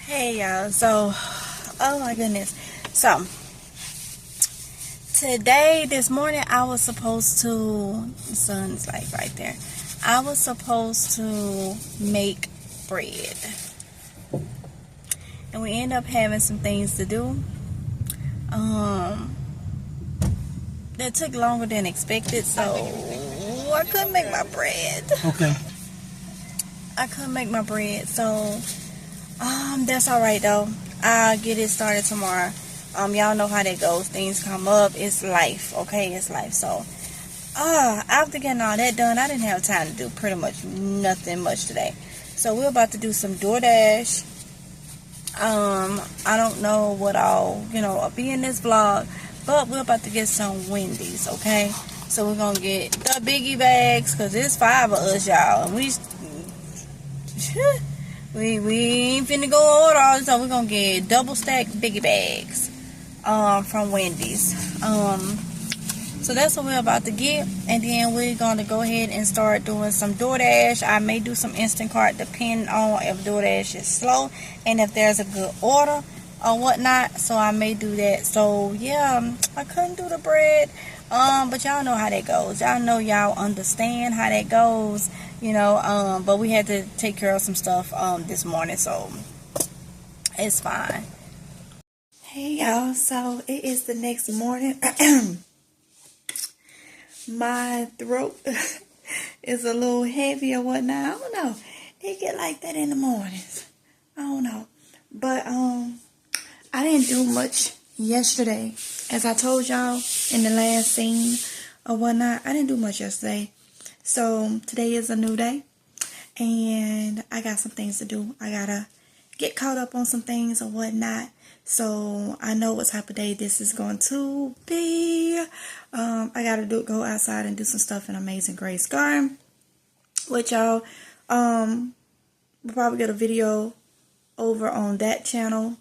Hey y'all, so oh my goodness, so this morning I was supposed to, the sun's like right there, I was supposed to make bread, and we end up having some things to do that took longer than expected, so I couldn't make my bread. Okay. I couldn't make my bread, so that's alright though. I'll get it started tomorrow. Y'all know how that goes. Things come up. It's life, okay? It's life. So, after getting all that done, I didn't have time to do pretty much nothing much today. So, we're about to do some DoorDash. I don't know what all, will be in this vlog, but we're about to get some Wendy's, okay? So, we're going to get the biggie bags, because there's 5 of us, y'all. And we ain't finna go order all, so we're gonna get double stacked biggie bags from Wendy's. So that's what we're about to get, and then we're gonna go ahead and start doing some DoorDash. I may do some Instacart depending on if DoorDash is slow and if there's a good order or whatnot, so I may do that. So yeah, I couldn't do the bread, but y'all know how that goes. Y'all know, y'all understand how that goes, but we had to take care of some stuff this morning, so it's fine. Hey y'all, so it is the next morning. My throat is a little heavy or whatnot. I don't know, it get like that in the mornings. I don't know, but I didn't do much yesterday. As I told y'all in the last scene or whatnot, I didn't do much yesterday. So today is a new day, and I got some things to do. I gotta get caught up on some things or whatnot. So I know what type of day this is going to be. I gotta go outside and do some stuff in Amazing Grace Garden, which y'all we'll probably get a video over on that channel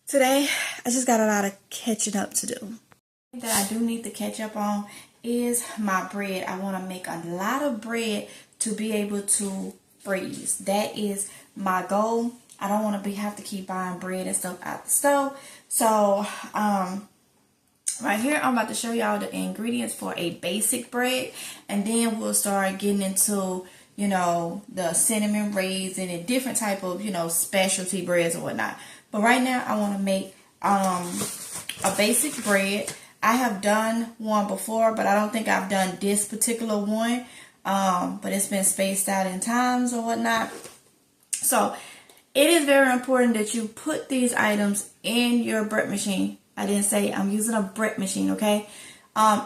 today. I just got a lot of catching up to do. That I do need to catch up on is my bread. I want to make a lot of bread to be able to freeze. That is my goal. I don't want to have to keep buying bread and stuff out the stove. So right here I'm about to show y'all the ingredients for a basic bread, and then we'll start getting into the cinnamon raisin and different type of specialty breads or whatnot. But right now I want to make a basic bread. I have done one before, but I don't think I've done this particular one. But it's been spaced out in times or whatnot. So it is very important that you put these items in your bread machine. I didn't say I'm using a bread machine, okay?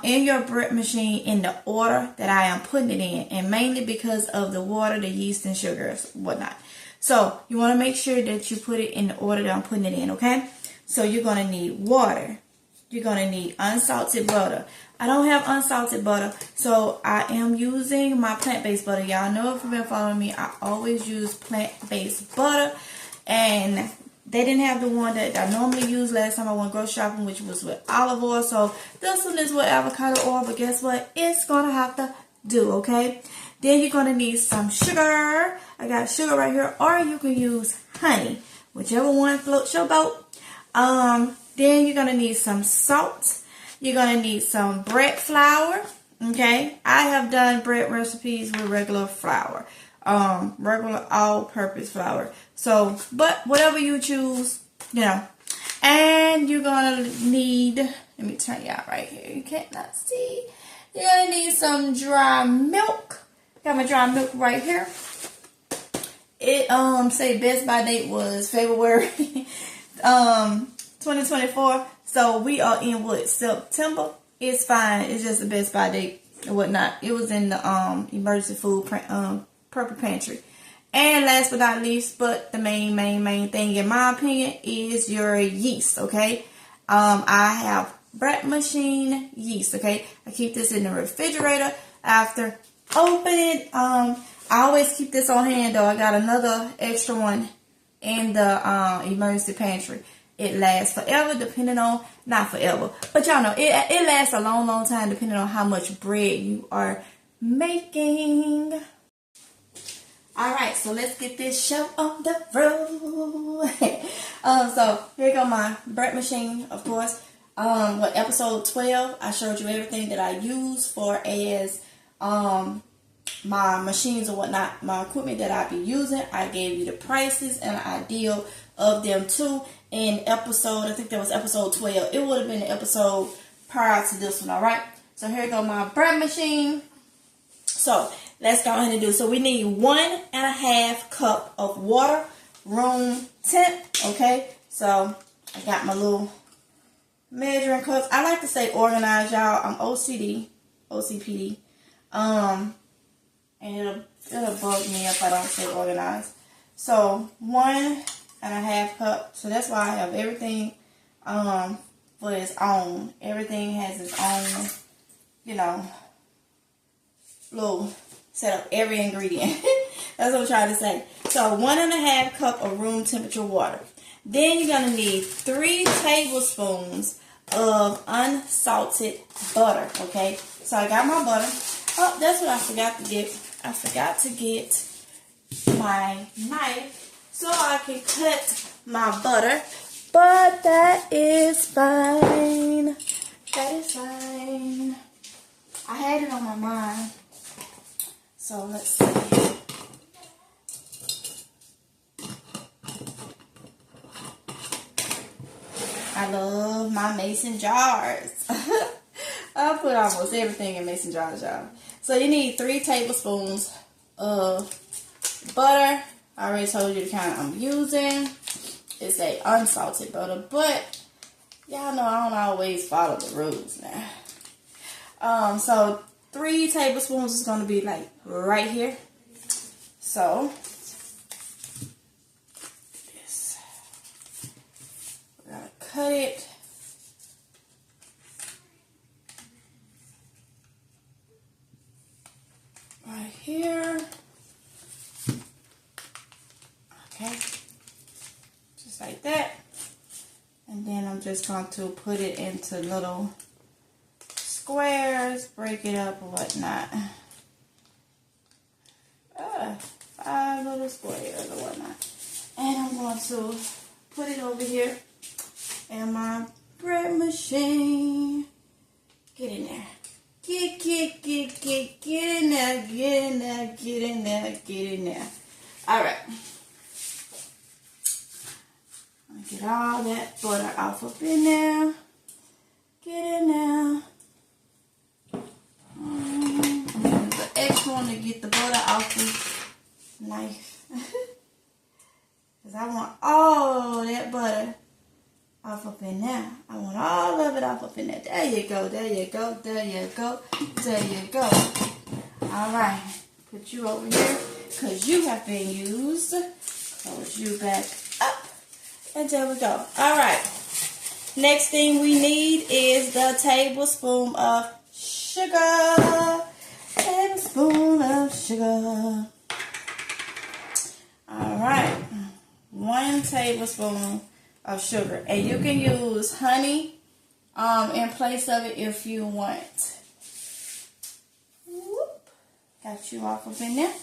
In your bread machine in the order that I am putting it in, and mainly because of the water, the yeast, and sugars, whatnot. So you want to make sure that you put it in the order that I'm putting it in, okay? So you're going to need water. You're going to need unsalted butter. I don't have unsalted butter, so I am using my plant-based butter. Y'all know if you've been following me, I always use plant-based butter. And they didn't have the one that I normally use last time I went grocery shopping, which was with olive oil. So this one is with avocado oil, but guess what? It's going to have to do, okay? Then you're going to need some sugar. I got sugar right here, or you can use honey, whichever one floats your boat. Then you're going to need some salt. You're going to need some bread flour, okay? I have done bread recipes with regular flour, regular all-purpose flour. So, but whatever you choose, And you're going to need, let me turn y'all right here. You cannot see. You're going to need some dry milk. Got my dry milk right here. It say best by date was February 2024. So we are in what, September? It's fine. It's just the best by date and whatnot. It was in the emergency food purple pantry. And last but not least, but the main thing in my opinion is your yeast. Okay. I have bread machine yeast. Okay. I keep this in the refrigerator after opening. I always keep this on hand though. I got another extra one in the emergency pantry. It lasts forever, depending on, not forever, but y'all know, it lasts a long time depending on how much bread you are making. Alright, so let's get this show on the road. So here go my bread machine, of course. With episode 12, I showed you everything that I use for as my machines or whatnot, my equipment that I be using. I gave you the prices and an idea of them too in episode, I think that was episode 12. It would have been the episode prior to this one, alright? So here go my bread machine. So let's go ahead and do. So we need 1.5 cup of water, room temp. Okay. So I got my little measuring cups. I like to say organized, y'all. I'm OCPD. And it'll bug me if I don't say organized. So 1.5 cup. So that's why I have everything for its own. Everything has its own, you know, little set up every ingredient. That's what I'm trying to say. So 1.5 cup of room temperature water. Then you're going to need 3 tablespoons of unsalted butter. Okay. So I got my butter. Oh, that's what I forgot to get. I forgot to get my knife so I can cut my butter. But that is fine. That is fine. I had it on my mind. So let's see. I love my mason jars. I put almost everything in mason jars, y'all. So you need 3 tablespoons of butter. I already told you the kind I'm using. It's a unsalted butter, but y'all know I don't always follow the rules now. So 3 tablespoons is going to be like right here. So this, we're going to cut it. Right here. Okay. Just like that. And then I'm just going to put it into little squares, break it up or whatnot. 5 little squares or whatnot. And I'm going to put it over here in my bread machine. Get in there. Get in there, get in there, get in there, get in there. Alright. Get all that butter off up in there. Get in there. The extra one to get the butter off the knife. Because I want all that butter off up in there. I want all of it off up in there. There you go, there you go, there you go, there you go. Alright. Put you over here because you have been used. Close you back up. And there we go. Alright. Next thing we need is the tablespoon of sugar. Tablespoon of sugar. Alright. 1 tablespoon of sugar. And you can use honey in place of it if you want. Whoop. Got you off up in there.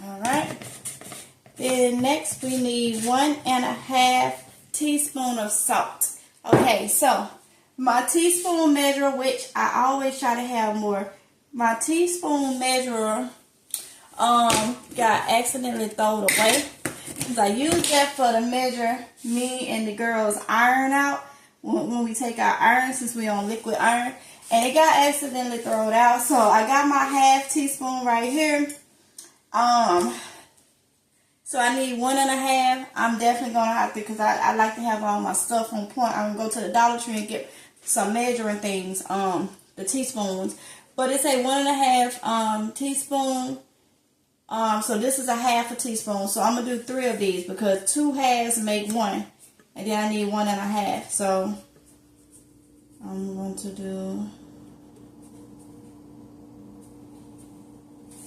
Alright. Then next we need 1.5 teaspoon of salt. Okay, so my teaspoon measurer, which I always try to have more, my teaspoon measurer got accidentally thrown away. Because I use that for to measure me and the girls' iron out when we take our iron, since we on liquid iron. And it got accidentally thrown out. So I got my 1/2 teaspoon right here. So I need 1.5. I'm definitely going to have to, because I like to have all my stuff on point. I'm going to go to the Dollar Tree and get some measuring things, the teaspoons. But it's a 1.5 teaspoon. So this is a 1/2 teaspoon. So I'm going to do 3 of these because 2 halves make 1. And then I need 1.5. So I'm going to do,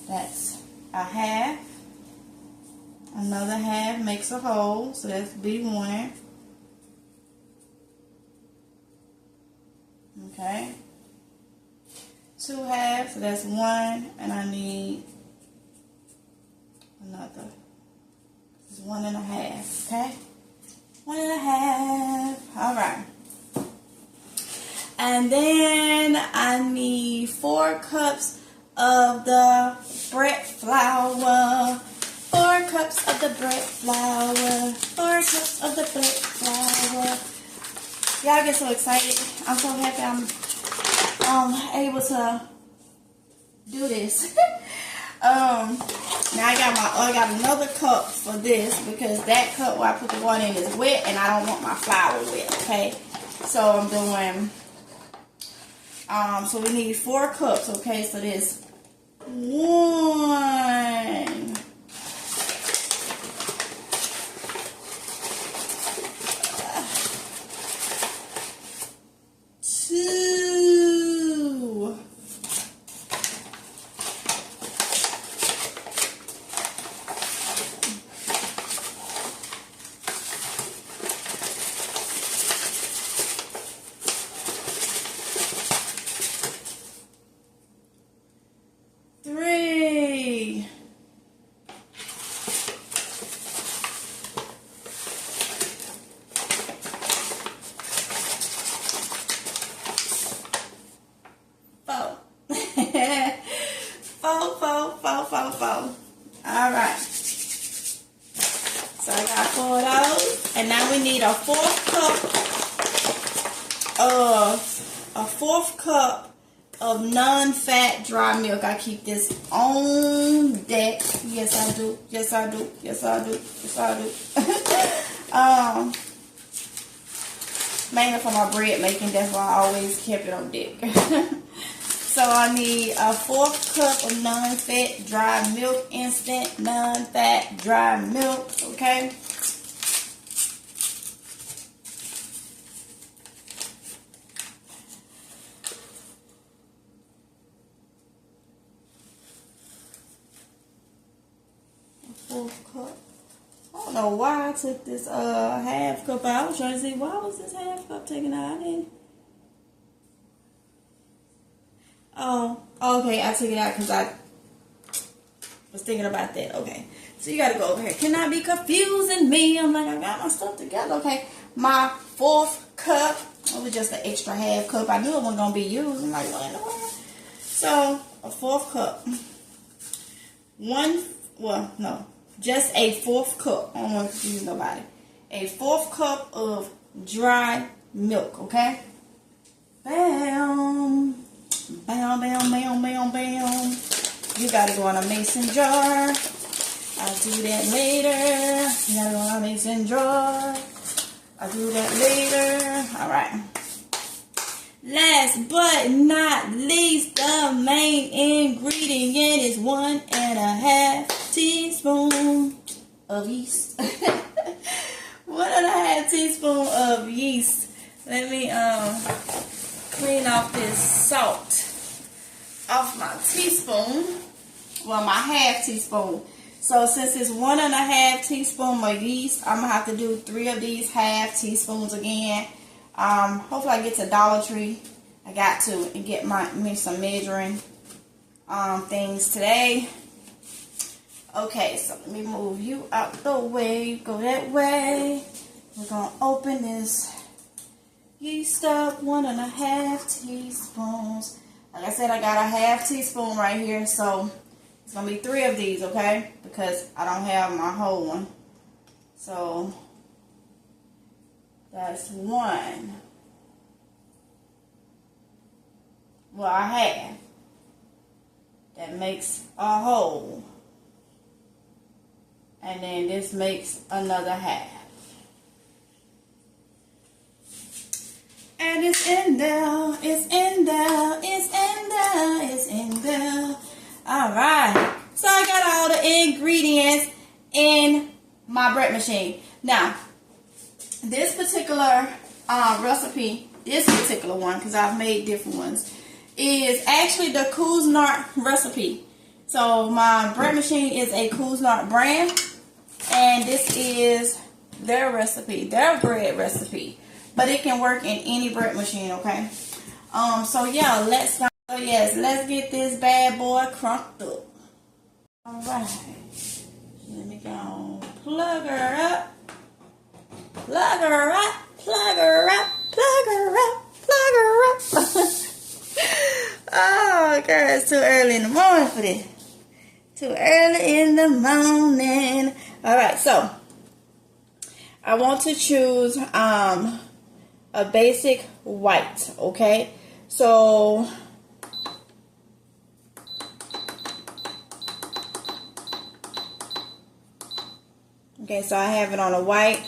that's a 1/2. Another 1/2 makes a whole, so that's B1. Okay. 2 halves, so that's 1, and I need 1.5, okay? 1.5. All right. And then I need 4 cups of the bread flour. 4 cups of the bread flour. 4 cups of the bread flour. Y'all get so excited. I'm so happy I'm able to do this. Now I got another cup for this because that cup where I put the water in is wet and I don't want my flour wet, okay? So I'm doing, so we need 4 cups, okay? So there's 1, 2, 3, 4. 4. All right. So I got 4 of those, and now we need a 4th cup of non-fat dry milk. I keep this on deck. Yes, I do. Yes, I do. Yes, I do. Yes, I do. Mainly for my bread making. That's why I always kept it on deck. So I need a 4th cup of non-fat dry milk, instant non-fat dry milk, okay? A 4th cup. I don't know why I took this half cup out. I was trying to see why was this half cup taken out. I didn't. Oh, okay, I took it out because I was thinking about that. Okay, so you got to go over here. Cannot be confusing me. I'm like, I got my stuff together. Okay, my 4th cup. It was just an extra half cup. I knew it wasn't going to be used. I'm like, what in the world? So, a 4th cup. Just a 4th cup. I don't want to confuse nobody. A 4th cup of dry milk, okay? Bam. Bam, bam, bam, bam, bam. You gotta go in a mason jar. I'll do that later. You gotta go in a mason jar. I'll do that later. Alright. Last but not least, the main ingredient is 1.5 teaspoons of yeast. 1.5 teaspoons of yeast. Let me clean off this salt off my teaspoon. Well, my half teaspoon. So since it's 1.5 teaspoon of yeast, I'm gonna have to do 3 of these half teaspoons again. Hopefully I get to Dollar Tree. I got to and get me some measuring things today. Okay, so let me move you out the way. Go that way. We're gonna open this yeast up. 1.5 teaspoons. Like I said, I got a half teaspoon right here, so it's gonna be 3 of these, okay? Because I don't have my whole one. So that's 1. Well, I have. That makes a whole. And then this makes another half. And it's in there, it's in there, it's in there, it's in there. Alright. So I got all the ingredients in my bread machine. Now, this particular recipe, this particular one, because I've made different ones, is actually the Kuznart recipe. So my bread machine is a Kuznart brand, and this is their recipe, their bread recipe. But it can work in any bread machine, okay? So yeah, let's get this bad boy crunked up. Alright. Let me go plug her up. Plug her up. Plug her up. Plug her up. Plug her up. Oh, girl, it's too early in the morning for this. Too early in the morning. All right, so I want to choose a basic white, okay? So so I have it on a white.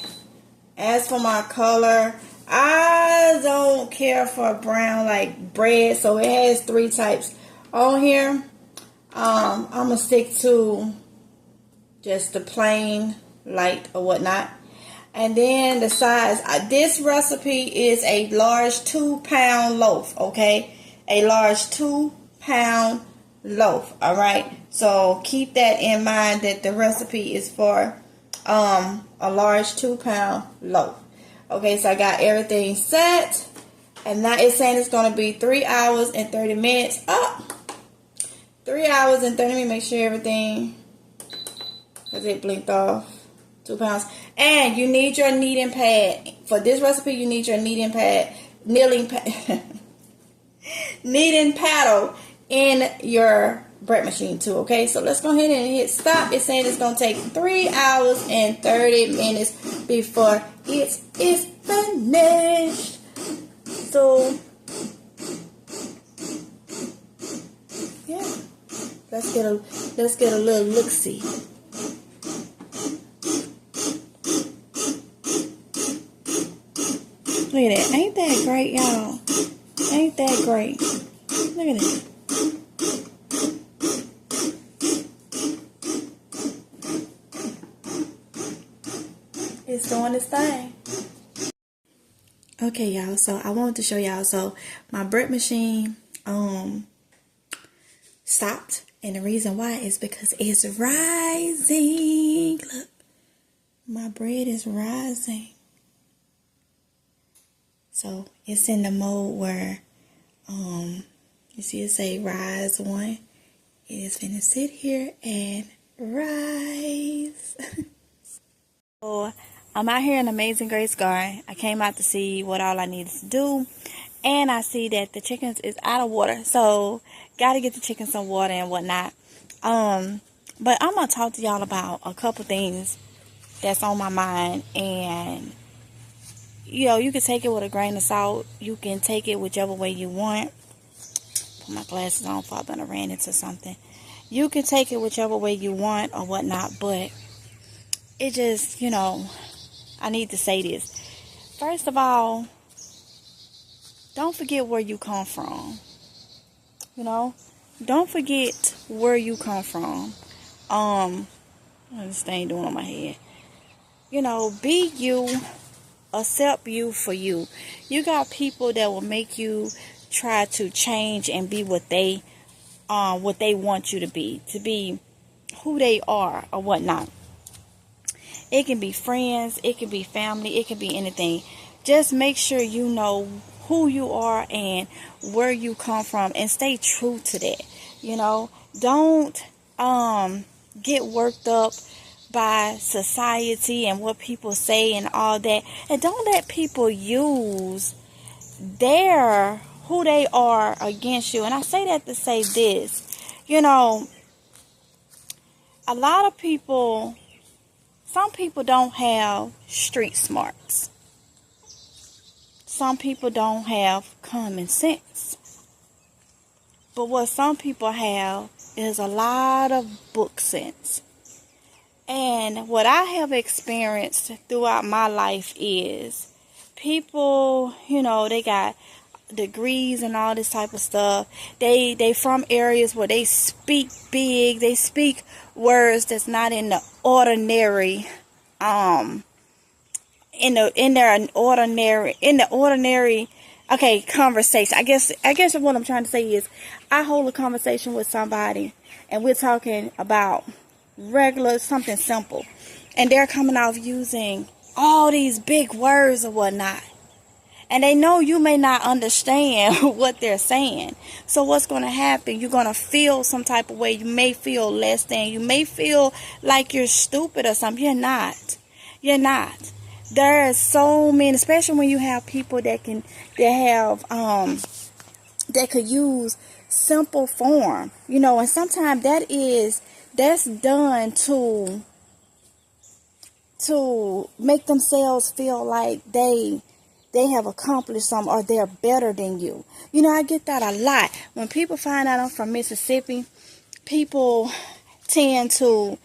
As for my color, I don't care for brown like bread, so it has 3 types on here. I'm gonna stick to just the plain light or whatnot. And then the size, this recipe is a large 2-pound loaf, okay? A large 2-pound loaf, all right? So keep that in mind, that the recipe is for a large 2-pound loaf. Okay, so I got everything set, and now it's saying it's going to be 3 hours and 30 minutes. 3 hours and 30 minutes. Make sure everything, because it blinked off. 2 pounds. And you need your kneading pad. For this recipe, you need your kneading pad, kneading paddle in your bread machine too, okay? So let's go ahead and hit stop. It's saying it's going to take 3 hours and 30 minutes before it is finished. So, yeah. Let's get a little look-see. Look at that. Ain't that great, y'all? Ain't that great? Look at it. It's doing its thing. Okay, y'all. So I wanted to show y'all. So my bread machine stopped. And the reason why is because it's rising. Look. My bread is rising. So it's in the mode where you see it say rise 1. It is finna sit here and rise. So I'm out here in Amazing Grace Garden. I came out to see what all I needed to do, and I see that the chickens is out of water. So gotta get the chickens some water and whatnot. But I'm gonna talk to y'all about a couple things that's on my mind, and you can take it with a grain of salt. You can take it whichever way you want. Put my glasses on before I ran into something. You can take it whichever way you want or whatnot, but it just, I need to say this. First of all, don't forget where you come from. Don't forget where you come from. This thing doing on my head. Be you. Accept you for you. You got people that will make you try to change and be what they want you to be who they are or whatnot. It can be friends, it can be family, it can be anything. Just make sure you know who you are and where you come from, and stay true to that. Don't get worked up by society and what people say and all that, and don't let people use who they are against you. And I say that to say this, a lot of people, some people don't have street smarts. Some people don't have common sense. But what some people have is a lot of book sense. And what I have experienced throughout my life is people, they got degrees and all this type of stuff. They from areas where they speak big. They speak words that's not in the ordinary, conversation. I guess what I'm trying to say is, I hold a conversation with somebody and we're talking about regular, something simple, and they're coming off using all these big words or whatnot, And they know you may not understand what they're saying. So what's going to happen? You're going to feel some type of way. You may feel less than. You may feel like you're stupid or something. You're not. You're not. There are so many, especially when you have people that could use simple form, and sometimes that's done to make themselves feel like they have accomplished something or they're better than you. I get that a lot. When people find out I'm from Mississippi, people tend to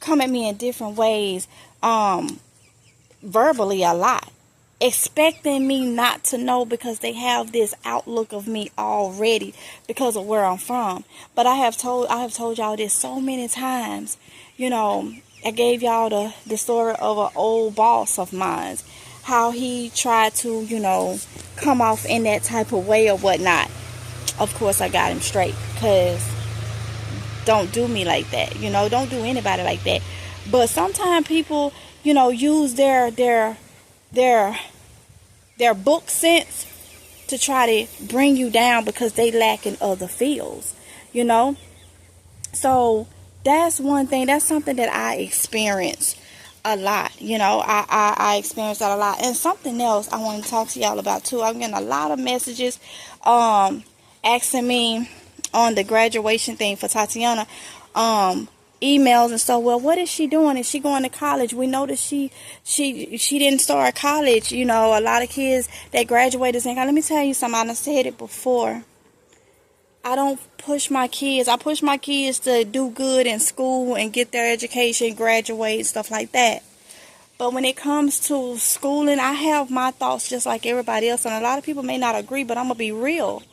come at me in different ways, verbally a lot, expecting me not to know because they have this outlook of me already because of where I'm from. But I have told y'all this so many times. I gave y'all the story of an old boss of mine, how he tried to, come off in that type of way or whatnot. Of course, I got him straight, because don't do me like that. Don't do anybody like that. But sometimes people, use their book sense to try to bring you down because they lack in other fields, So that's one thing. That's something that I experience a lot. I experience that a lot. And something else I want to talk to y'all about too. I'm getting a lot of messages asking me on the graduation thing for Tatiana, emails and stuff. Well, what is she doing? Is she going to college? We know that she didn't start college. A lot of kids that graduated think, let me tell you something. I said it before. I don't push my kids. I push my kids to do good in school and get their education, graduate, stuff like that. But when it comes to schooling, I have my thoughts just like everybody else. And a lot of people may not agree, but I'm going to be real.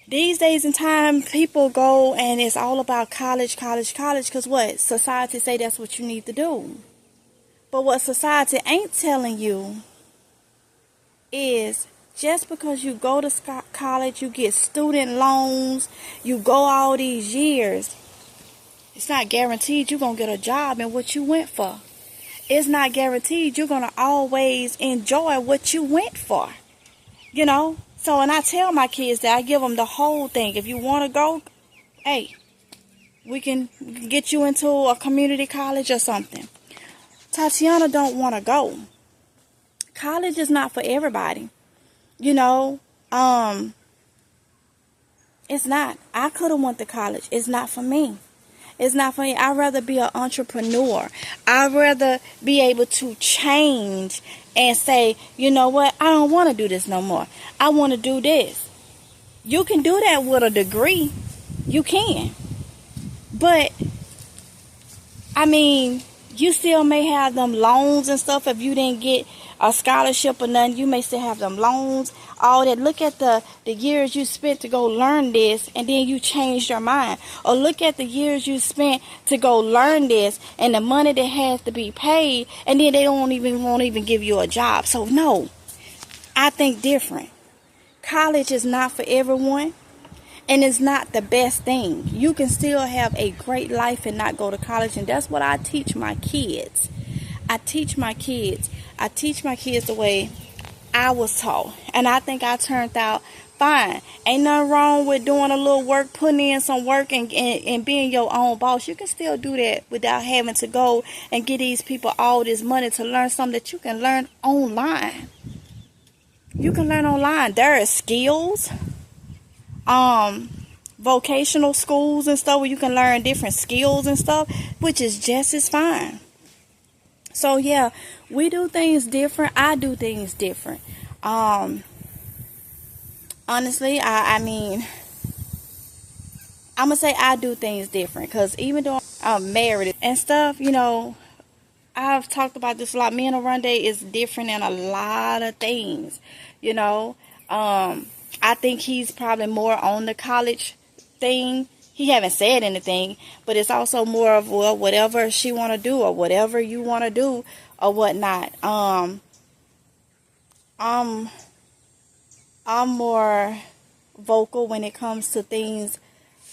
These days and time, people go and it's all about college, because what? Society say that's what you need to do. But what society ain't telling you is just because you go to college, you get student loans, you go all these years, it's not guaranteed you're going to get a job in what you went for. It's not guaranteed you're going to always enjoy what you went for. So, and I tell my kids that I give them the whole thing. If you want to go, hey, we can get you into a community college or something. Tatiana don't want to go. College is not for everybody. It's not. I could have went to college. It's not for me. It's not for me. I'd rather be an entrepreneur. I'd rather be able to change and say, you know what? I don't want to do this no more. I want to do this. You can do that with a degree. You can. But, you still may have them loans and stuff. If you didn't get a scholarship or nothing, you may still have them loans, all that. Look at the years you spent to go learn this, and then you changed your mind. Or look at the years you spent to go learn this, and the money that has to be paid, and then they won't even give you a job. So no, I think different. College is not for everyone, and it's not the best thing. You can still have a great life and not go to college, and that's what I teach my kids. I teach my kids the way I was taught. And I think I turned out fine. Ain't nothing wrong with doing a little work, putting in some work and being your own boss. You can still do that without having to go and get these people all this money to learn something that you can learn online. You can learn online. There are skills, vocational schools and stuff where you can learn different skills and stuff, which is just as fine. So yeah, we do things different. I do things different. Honestly, I'm gonna say I do things different, because even though I'm married and stuff, I've talked about this a lot. Me and Oronde is different in a lot of things. I think he's probably more on the college thing. He haven't said anything, but it's also more of, well, whatever she want to do or whatever you want to do or whatnot. I'm more vocal when it comes to things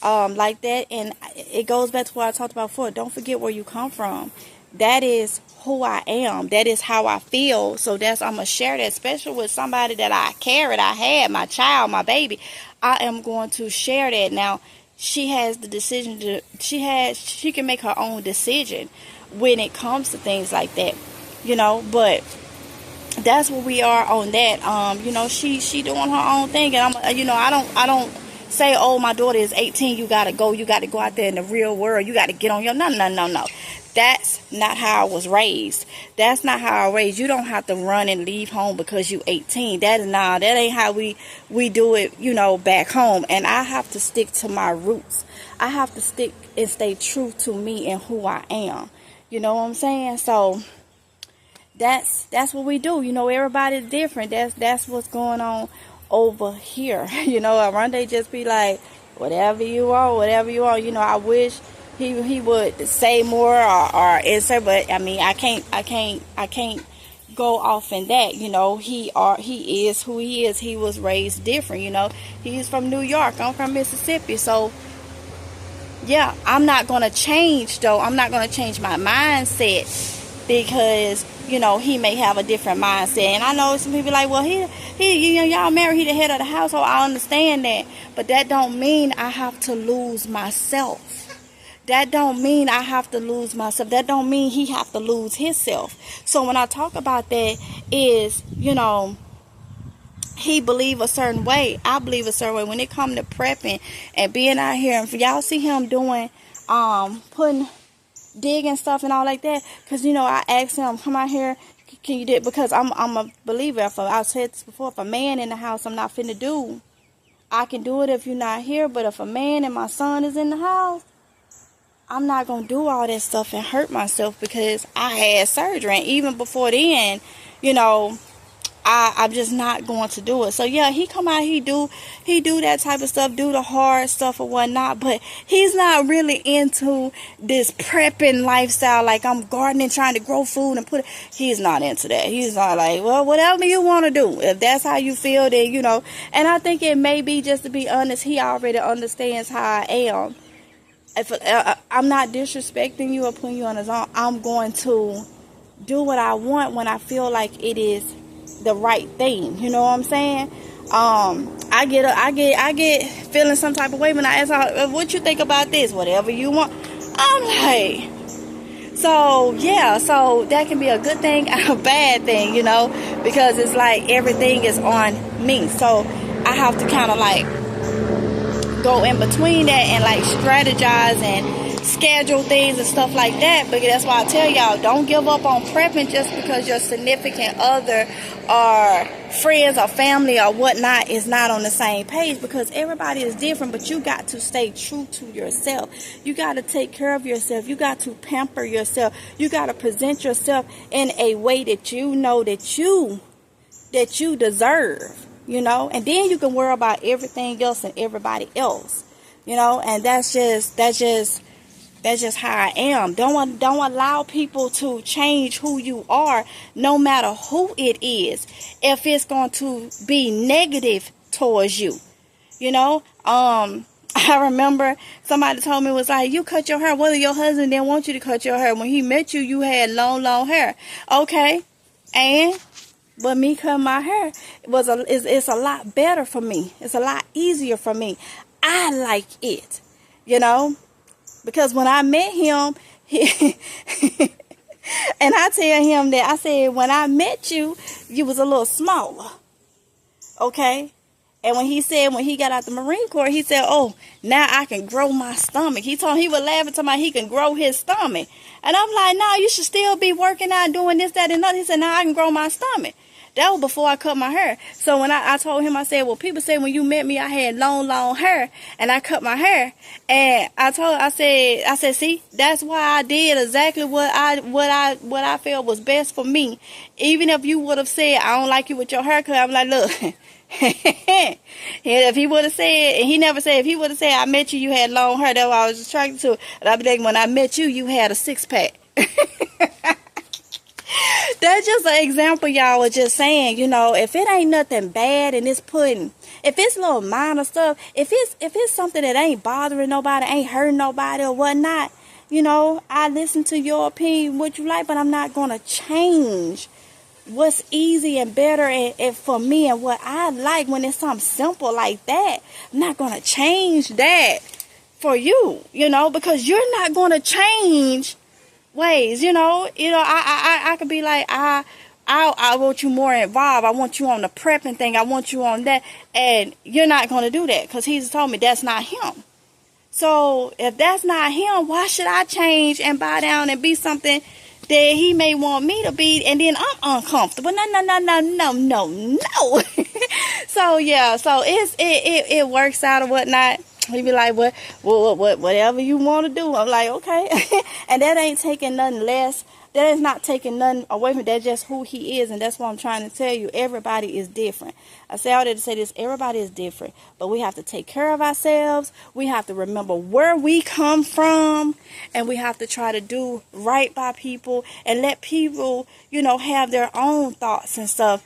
like that, and it goes back to what I talked about before. Don't forget where you come from. that is who I am. That is how I feel. So I'm going to share that, especially with somebody that I carried. I had my child, my baby. I am going to share that. Now, she has the decision she can make her own decision when it comes to things like that, but that's where we are on that. She doing her own thing, and I don't say, oh, my daughter is 18, you gotta go out there in the real world, you gotta get on your no. That's not how I was raised. That's not how I was raised. You don't have to run and leave home because you 18. That ain't how we do it, back home. And I have to stick to my roots. I have to stick and stay true to me and who I am. You know what I'm saying? So that's what we do. Everybody's different. That's what's going on over here. Oronde just be like, whatever you want. I wish he would say more or answer, but I mean, I can't go off in that. He is who he is. He was raised different. He's from New York, I'm from Mississippi. So yeah, I'm not gonna change though. I'm not gonna change my mindset because he may have a different mindset. And I know some people like, well, y'all married, he the head of the household. I understand that, but that don't mean I have to lose myself. That don't mean I have to lose myself. That don't mean he have to lose himself. So when I talk about that is, he believe a certain way. I believe a certain way. When it come to prepping and being out here, and for y'all see him doing, digging stuff and all like that. Because, I asked him, come out here, can you do it? Because I'm a believer. I said this before, if a man in the house, I'm not finna do. I can do it if you're not here. But if a man and my son is in the house, I'm not going to do all that stuff and hurt myself because I had surgery. And even before then, I'm just not going to do it. So yeah, he come out, he do that type of stuff, do the hard stuff or whatnot, but he's not really into this prepping lifestyle, like I'm gardening, trying to grow food and he's not into that. He's not like, well, whatever you want to do. If that's how you feel, then, and I think it may be, just to be honest, he already understands how I am. If I'm not disrespecting you or putting you on his own, I'm going to do what I want when I feel like it is the right thing. You know what I'm saying? I get feeling some type of way when I ask her, what you think about this? Whatever you want. I'm like, so yeah, so that can be a good thing and a bad thing, because it's like everything is on me. So I have to kind of like go in between that and like strategize and schedule things and stuff like that. But that's why I tell y'all, don't give up on prepping just because your significant other or friends or family or whatnot is not on the same page, because everybody is different. But you got to stay true to yourself. You got to take care of yourself. You got to pamper yourself. You got to present yourself in a way that you know that you deserve. And then you can worry about everything else and everybody else, and that's just how I am. Don't allow people to change who you are, no matter who it is, if it's going to be negative towards you. I remember somebody told me, was like, you cut your hair. Whether your husband didn't want you to cut your hair. When he met you, you had long hair. Okay. But me cutting my hair it's a lot better for me. It's a lot easier for me. I like it, because when I met him, and I tell him that, I said, when I met you, you was a little smaller. Okay. And when he got out the Marine Corps, he said, oh, now I can grow my stomach. He would laugh and tell me he can grow his stomach. And I'm like, no, you should still be working out, doing this, that, and other. He said, now I can grow my stomach. That was before I cut my hair. So when I told him, I said, well, people say when you met me, I had long hair and I cut my hair. And I said, see, that's why I did exactly what I felt was best for me. Even if you would have said, I don't like you with your haircut, I'm like, look, if he would have said, and he never said, if he would have said, I met you, you had long hair, that's what I was attracted to. And I'd be like, when I met you, you had a 6-pack. That's just an example, y'all was just saying, if it ain't nothing bad and if it's little minor stuff, if it's something that ain't bothering nobody, ain't hurting nobody or whatnot, you know, I listen to your opinion, what you like, but I'm not going to change what's easy and better and for me and what I like when it's something simple like that. I'm not going to change that for you, you know, because you're not going to change ways, you know. I could be like, I want you more involved. I want you on the prepping thing. I want you on that. And you're not going to do that because he's told me that's not him. So if that's not him, why should I change and bow down and be something that he may want me to be, and then I'm uncomfortable? No. So yeah, so it works out or whatnot. He be like, whatever you want to do. I'm like, okay. And that ain't taking nothing less. That is not taking nothing away from. That's just who he is, and that's what I'm trying to tell you. Everybody is different. I say all that to say this. Everybody is different, but we have to take care of ourselves. We have to remember where we come from, and we have to try to do right by people and let people, you know, have their own thoughts and stuff,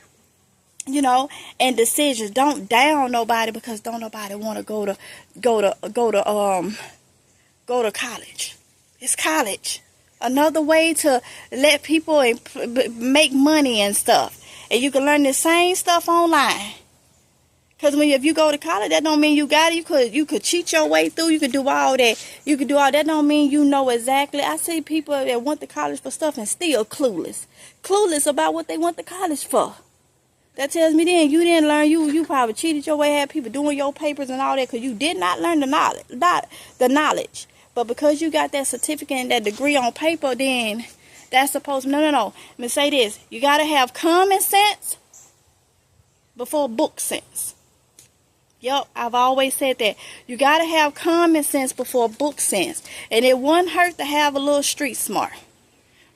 you know, and decisions. Don't down nobody because don't nobody want to go to college. It's college. Another way to let people make money and stuff. And you can learn the same stuff online. Because if you go to college, that don't mean you got it. You could cheat your way through. You could do all that. You could do all that. Don't mean you know exactly. I see people that went to college for stuff and still clueless. Clueless about what they went to college for. That tells me then you didn't learn. You probably cheated your way, had people doing your papers and all that because you did not learn the knowledge. But because you got that certificate and that degree on paper, then that's supposed to... No. Let me say this. You got to have common sense before book sense. Yep, I've always said that. You got to have common sense before book sense. And it wouldn't hurt to have a little street smart.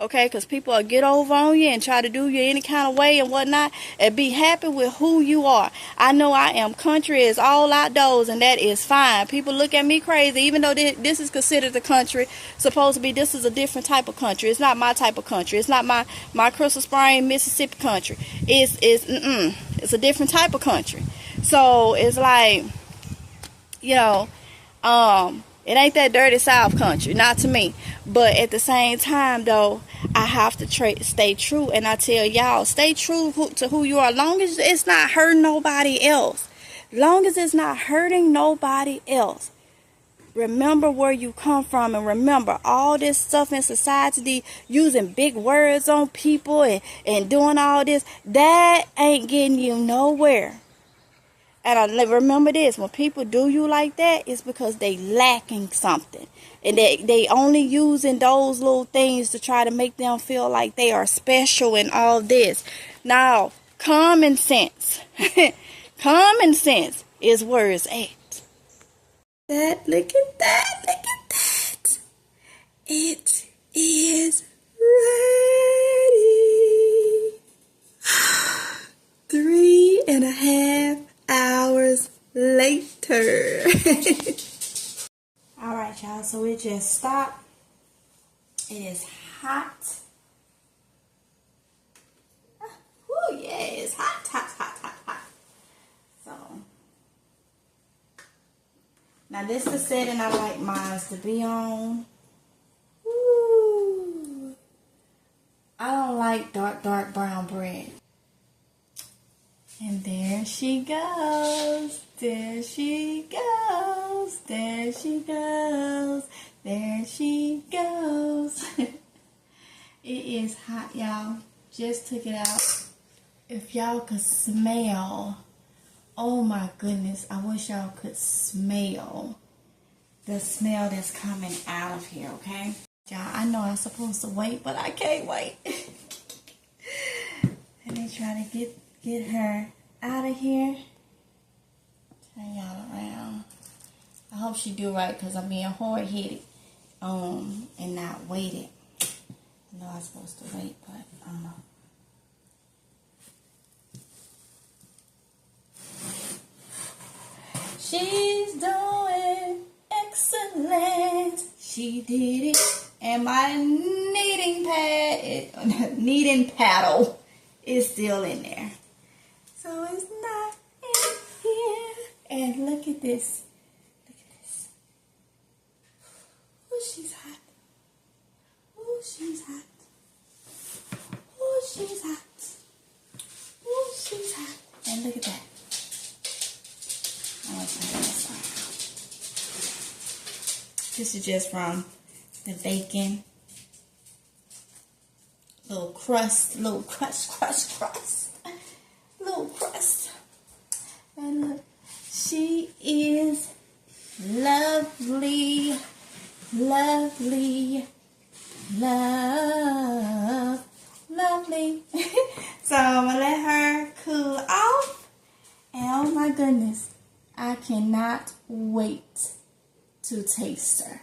Okay, because people will get over on you and try to do you any kind of way and whatnot, and be happy with who you are. I know I am country is all outdoors, and that is fine. People look at me crazy, even though this is considered the country. Supposed to be, this is a different type of country. It's not my type of country. It's not my Crystal Spring, Mississippi country. It's a different type of country. So it's like, you know, it ain't that dirty South country, not to me. But at the same time, though, I have to stay true. And I tell y'all, stay true to who you are. Long as it's not hurting nobody else. Long as it's not hurting nobody else. Remember where you come from. And remember, all this stuff in society, using big words on people and doing all this, that ain't getting you nowhere. And I remember this, when people do you like that, it's because they lacking something. And they only using those little things to try to make them feel like they are special and all this. Now, common sense. Common sense is where it's at. Look at that. It is ready. 3.5 hours later. Alright, y'all, so it just stopped. It is hot. Oh yeah, it's hot. So now this is the setting I like mine to be on. Ooh. I don't like dark brown bread. And there she goes, there she goes, there she goes, there she goes. It is hot, y'all. Just took it out. If y'all could smell, oh my goodness, I wish y'all could smell the smell that's coming out of here, okay? Y'all, I know I'm supposed to wait, but I can't wait. Let me try to get her out of here. Turn y'all around. I hope she do right because I'm being hard-headed and not waited. I know I'm supposed to wait, but she's doing excellent. She did it. And my kneading paddle is still in there. So it's not in here. And look at this. Look at this. Oh, she's hot. she's hot. Oh, she's hot. Oh, she's hot. And look at that. I'm gonna try this one. This is just from the bacon. Little crust. Little crust. Little crust. And look, she is lovely. Lovely. Lovely. So I'm gonna let her cool off. And oh my goodness, I cannot wait to taste her.